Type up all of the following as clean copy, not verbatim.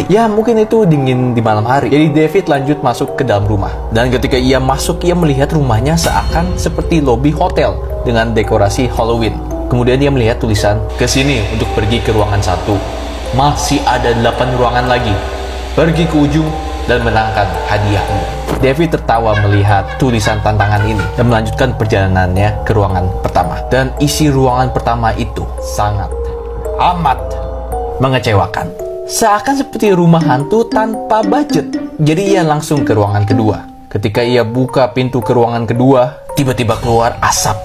Ya mungkin itu dingin di malam hari. Jadi David lanjut masuk ke dalam rumah. Dan ketika ia masuk, ia melihat rumahnya seakan seperti lobi hotel dengan dekorasi Halloween. Kemudian dia melihat tulisan, "Kesini untuk pergi ke ruangan 1. Masih ada 8 ruangan lagi. Pergi ke ujung dan menangkan hadiahmu." David tertawa melihat tulisan tantangan ini dan melanjutkan perjalanannya ke ruangan pertama. Dan isi ruangan pertama itu sangat amat mengecewakan. Seakan seperti rumah hantu tanpa budget. Jadi ia langsung ke ruangan kedua. Ketika ia buka pintu ke ruangan kedua, tiba-tiba keluar asap.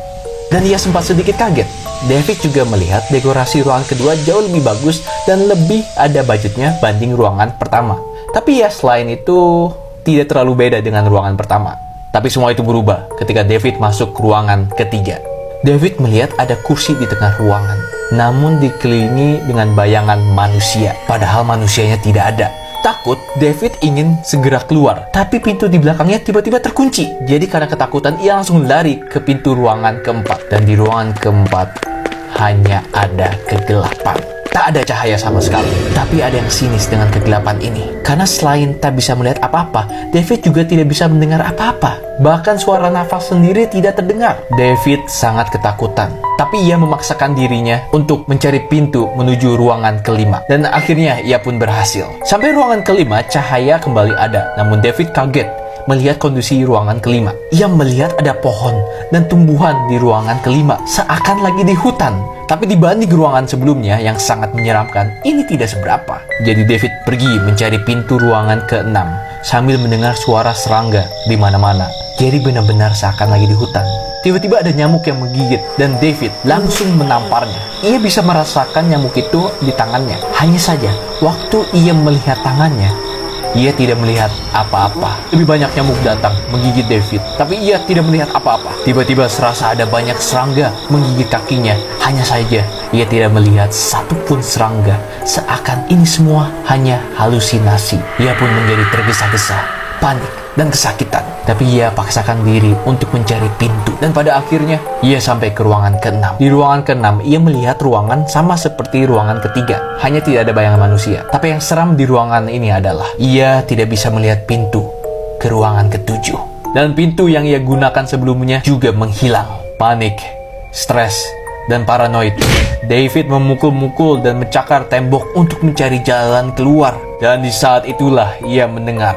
Dan ia sempat sedikit kaget. David juga melihat dekorasi ruangan kedua jauh lebih bagus dan lebih ada budgetnya banding ruangan pertama. Tapi ya selain itu tidak terlalu beda dengan ruangan pertama. Tapi semua itu berubah ketika David masuk ke ruangan ketiga. David melihat ada kursi di tengah ruangan, namun dikelilingi dengan bayangan manusia. Padahal manusianya tidak ada. Takut, David ingin segera keluar, tapi pintu di belakangnya tiba-tiba terkunci. Jadi karena ketakutan, ia langsung lari ke pintu ruangan keempat. Dan di ruangan keempat, hanya ada kegelapan. Tak ada cahaya sama sekali. Tapi ada yang sinis dengan kegelapan ini. Karena selain tak bisa melihat apa-apa, David juga tidak bisa mendengar apa-apa. Bahkan suara nafas sendiri tidak terdengar. David sangat ketakutan. Tapi ia memaksakan dirinya untuk mencari pintu menuju ruangan kelima. Dan akhirnya ia pun berhasil. Sampai ruangan kelima, cahaya kembali ada. Namun David kaget melihat kondisi ruangan kelima. Ia melihat ada pohon dan tumbuhan di ruangan kelima, seakan lagi di hutan. Tapi dibanding ruangan sebelumnya yang sangat menyeramkan, ini tidak seberapa. Jadi David pergi mencari pintu ruangan ke-6 sambil mendengar suara serangga di mana-mana. Jadi benar-benar seakan lagi di hutan. Tiba-tiba ada nyamuk yang menggigit dan David langsung menamparnya. Ia bisa merasakan nyamuk itu di tangannya. Hanya saja, waktu ia melihat tangannya, ia tidak melihat apa-apa. Lebih banyak nyamuk datang menggigit David, tapi ia tidak melihat apa-apa. Tiba-tiba serasa ada banyak serangga menggigit kakinya. Hanya saja, ia tidak melihat satupun serangga. Seakan ini semua hanya halusinasi. Ia pun menjadi tergesa-gesa, panik, dan kesakitan. Tapi ia paksakan diri untuk mencari pintu. Dan pada akhirnya, ia sampai ke ruangan ke-6. Di ruangan ke-6, ia melihat ruangan sama seperti ruangan ketiga. Hanya tidak ada bayangan manusia. Tapi yang seram di ruangan ini adalah, ia tidak bisa melihat pintu ke ruangan ke-7. Dan pintu yang ia gunakan sebelumnya juga menghilang. Panik, stres, dan paranoid. David memukul-mukul dan mencakar tembok untuk mencari jalan keluar. Dan di saat itulah ia mendengar